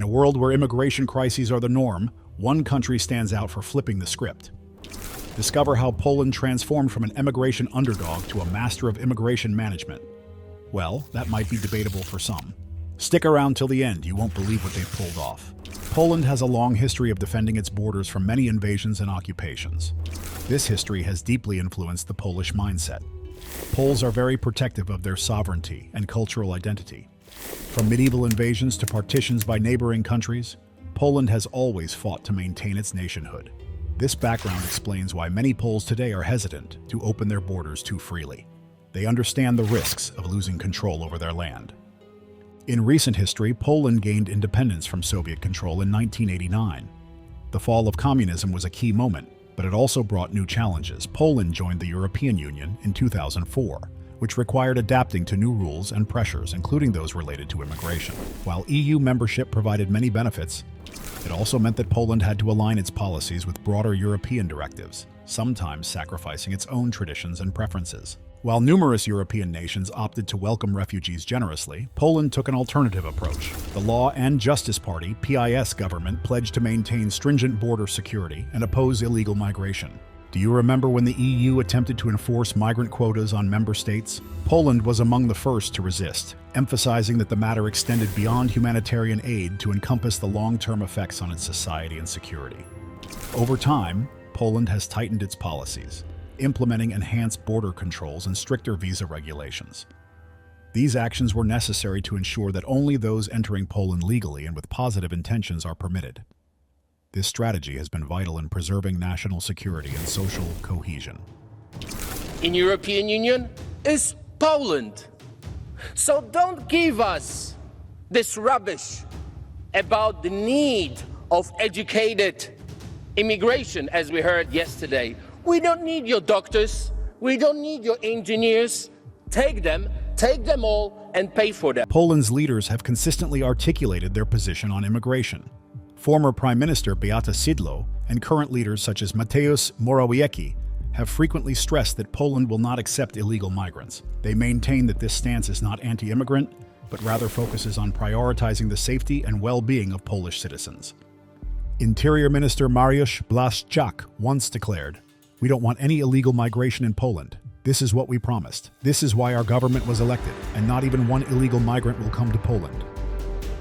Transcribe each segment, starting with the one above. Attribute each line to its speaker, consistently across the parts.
Speaker 1: In a world where immigration crises are the norm, one country stands out for flipping the script. Discover how Poland transformed from an emigration underdog to a master of immigration management. Well, that might be debatable for some. Stick around till the end, you won't believe what they've pulled off. Poland has a long history of defending its borders from many invasions and occupations. This history has deeply influenced the Polish mindset. Poles are very protective of their sovereignty and cultural identity. From medieval invasions to partitions by neighboring countries, Poland has always fought to maintain its nationhood. This background explains why many Poles today are hesitant to open their borders too freely. They understand the risks of losing control over their land. In recent history, Poland gained independence from Soviet control in 1989. The fall of communism was a key moment, but it also brought new challenges. Poland joined the European Union in 2004, which required adapting to new rules and pressures, including those related to immigration. While EU membership provided many benefits, it also meant that Poland had to align its policies with broader European directives, sometimes sacrificing its own traditions and preferences. While numerous European nations opted to welcome refugees generously, Poland took an alternative approach. The Law and Justice Party (PiS) government pledged to maintain stringent border security and oppose illegal migration. Do you remember when the EU attempted to enforce migrant quotas on member states? Poland was among the first to resist, emphasizing that the matter extended beyond humanitarian aid to encompass the long-term effects on its society and security. Over time, Poland has tightened its policies, implementing enhanced border controls and stricter visa regulations. These actions were necessary to ensure that only those entering Poland legally and with positive intentions are permitted. This strategy has been vital in preserving national security and social cohesion.
Speaker 2: In European Union is Poland. So don't give us this rubbish about the need of educated immigration, as we heard yesterday. We don't need your doctors. We don't need your engineers. Take them all, and pay for them.
Speaker 1: Poland's leaders have consistently articulated their position on immigration. Former Prime Minister Beata Szydło and current leaders such as Mateusz Morawiecki have frequently stressed that Poland will not accept illegal migrants. They maintain that this stance is not anti-immigrant, but rather focuses on prioritizing the safety and well-being of Polish citizens. Interior Minister Mariusz Błaszczak once declared, "We don't want any illegal migration in Poland. This is what we promised. This is why our government was elected, and not even one illegal migrant will come to Poland."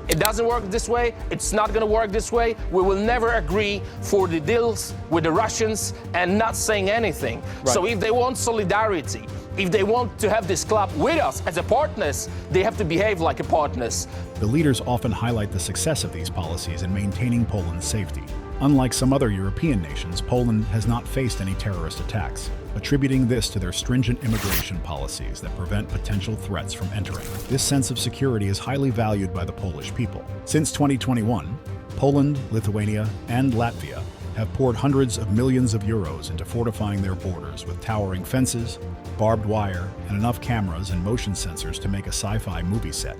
Speaker 2: It doesn't work this way. It's not going to work this way. We will never agree for the deals with the Russians and not saying anything.
Speaker 3: Right.
Speaker 2: So if they want solidarity, if they want to have this club with us as a partners, they have to behave like a partners.
Speaker 1: The leaders often highlight the success of these policies in maintaining Poland's safety. Unlike some other European nations, Poland has not faced any terrorist attacks, attributing this to their stringent immigration policies that prevent potential threats from entering. This sense of security is highly valued by the Polish people. Since 2021, Poland, Lithuania, and Latvia have poured hundreds of millions of euros into fortifying their borders with towering fences, barbed wire, and enough cameras and motion sensors to make a sci-fi movie set.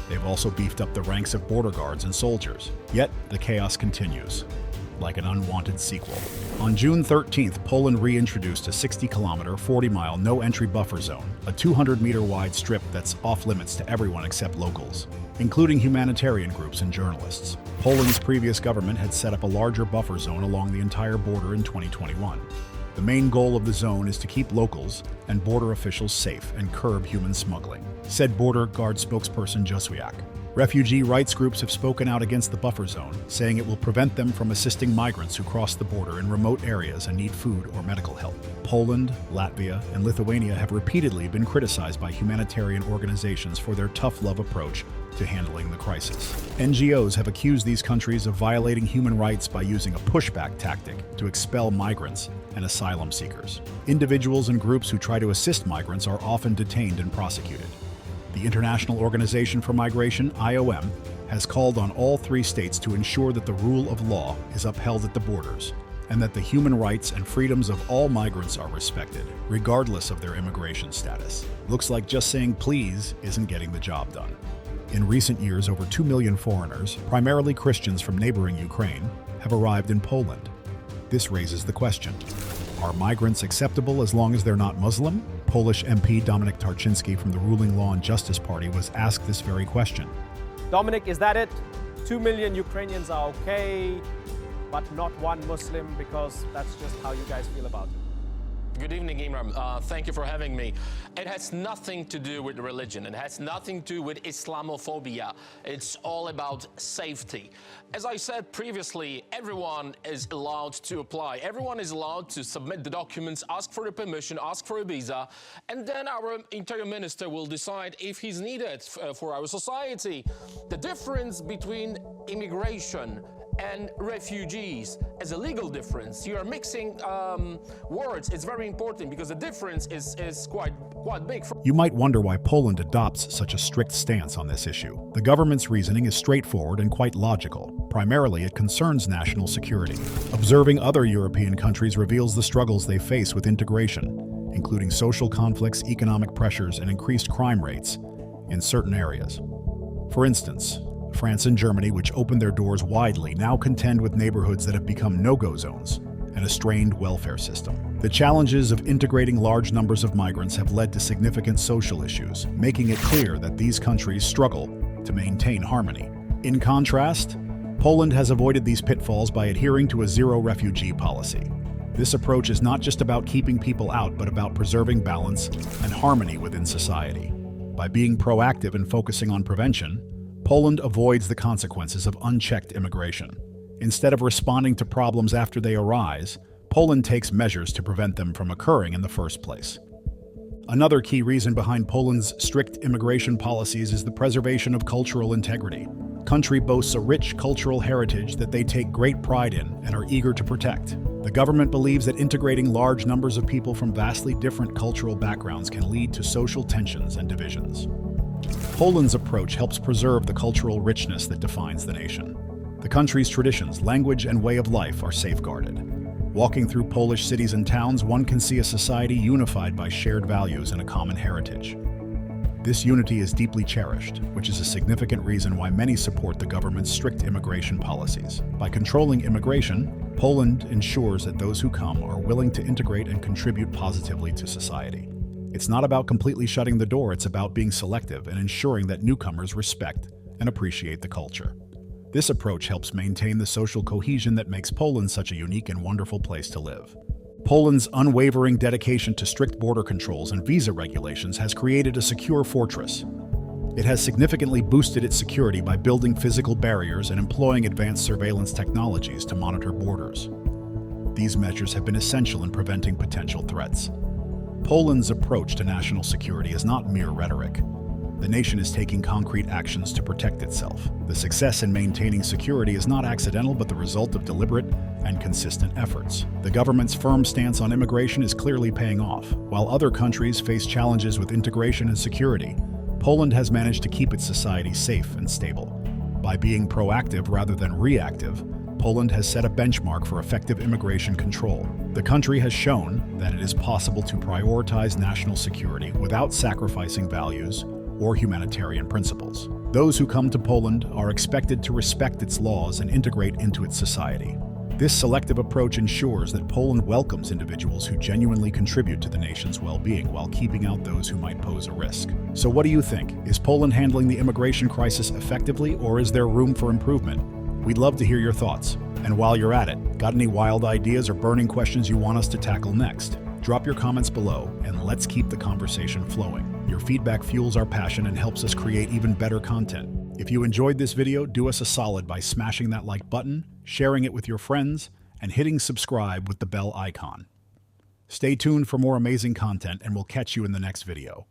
Speaker 1: They've also beefed up the ranks of border guards and soldiers. Yet, the chaos continues, like an unwanted sequel. On June 13th, Poland reintroduced a 60-kilometer, 40-mile no-entry buffer zone, a 200-meter-wide strip that's off-limits to everyone except locals, including humanitarian groups and journalists. Poland's previous government had set up a larger buffer zone along the entire border in 2021. The main goal of the zone is to keep locals and border officials safe and curb human smuggling, said Border Guard spokesperson Joswiak. Refugee rights groups have spoken out against the buffer zone, saying it will prevent them from assisting migrants who cross the border in remote areas and need food or medical help. Poland, Latvia, and Lithuania have repeatedly been criticized by humanitarian organizations for their tough love approach to handling the crisis. NGOs have accused these countries of violating human rights by using a pushback tactic to expel migrants and asylum seekers. Individuals and groups who try to assist migrants are often detained and prosecuted. The International Organization for Migration, IOM, has called on all three states to ensure that the rule of law is upheld at the borders and that the human rights and freedoms of all migrants are respected, regardless of their immigration status. Looks like just saying please isn't getting the job done. In recent years, over 2 million foreigners, primarily Christians from neighboring Ukraine, have arrived in Poland. This raises the question, are migrants acceptable as long as they're not Muslim? Polish MP Dominik Tarczyński from the ruling Law and Justice Party was asked this very question.
Speaker 3: Dominic, is that it? 2 million Ukrainians are okay, but not one Muslim, because that's just how you guys feel about it.
Speaker 4: Good evening, Imran. Thank you for having me. It has nothing to do with religion. It has nothing to do with Islamophobia. It's all about safety. As I said previously, everyone is allowed to apply. Everyone is allowed to submit the documents, ask for a permission, ask for a visa, and then our interior minister will decide if he's needed for our society. The difference between immigration and refugees is a legal difference. You are mixing words. It's very important because the difference is quite big.
Speaker 1: You might wonder why Poland adopts such a strict stance on this issue. The government's reasoning is straightforward and quite logical. Primarily, it concerns national security. Observing other European countries reveals the struggles they face with integration, including social conflicts, economic pressures, and increased crime rates in certain areas. For instance, France and Germany, which opened their doors widely, now contend with neighborhoods that have become no-go zones and a strained welfare system. The challenges of integrating large numbers of migrants have led to significant social issues, making it clear that these countries struggle to maintain harmony. In contrast, Poland has avoided these pitfalls by adhering to a zero-refugee policy. This approach is not just about keeping people out, but about preserving balance and harmony within society. By being proactive and focusing on prevention, Poland avoids the consequences of unchecked immigration. Instead of responding to problems after they arise, Poland takes measures to prevent them from occurring in the first place. Another key reason behind Poland's strict immigration policies is the preservation of cultural integrity. The country boasts a rich cultural heritage that they take great pride in and are eager to protect. The government believes that integrating large numbers of people from vastly different cultural backgrounds can lead to social tensions and divisions. Poland's approach helps preserve the cultural richness that defines the nation. The country's traditions, language, and way of life are safeguarded. Walking through Polish cities and towns, one can see a society unified by shared values and a common heritage. This unity is deeply cherished, which is a significant reason why many support the government's strict immigration policies. By controlling immigration, Poland ensures that those who come are willing to integrate and contribute positively to society. It's not about completely shutting the door, it's about being selective and ensuring that newcomers respect and appreciate the culture. This approach helps maintain the social cohesion that makes Poland such a unique and wonderful place to live. Poland's unwavering dedication to strict border controls and visa regulations has created a secure fortress. It has significantly boosted its security by building physical barriers and employing advanced surveillance technologies to monitor borders. These measures have been essential in preventing potential threats. Poland's approach to national security is not mere rhetoric. The nation is taking concrete actions to protect itself. The success in maintaining security is not accidental, but the result of deliberate and consistent efforts. The government's firm stance on immigration is clearly paying off. While other countries face challenges with integration and security, Poland has managed to keep its society safe and stable. By being proactive rather than reactive, Poland has set a benchmark for effective immigration control. The country has shown that it is possible to prioritize national security without sacrificing values or humanitarian principles. Those who come to Poland are expected to respect its laws and integrate into its society. This selective approach ensures that Poland welcomes individuals who genuinely contribute to the nation's well-being while keeping out those who might pose a risk. So what do you think? Is Poland handling the immigration crisis effectively, or is there room for improvement? We'd love to hear your thoughts. And while you're at it, got any wild ideas or burning questions you want us to tackle next? Drop your comments below and let's keep the conversation flowing. Your feedback fuels our passion and helps us create even better content. If you enjoyed this video, do us a solid by smashing that like button, sharing it with your friends, and hitting subscribe with the bell icon. Stay tuned for more amazing content, and we'll catch you in the next video.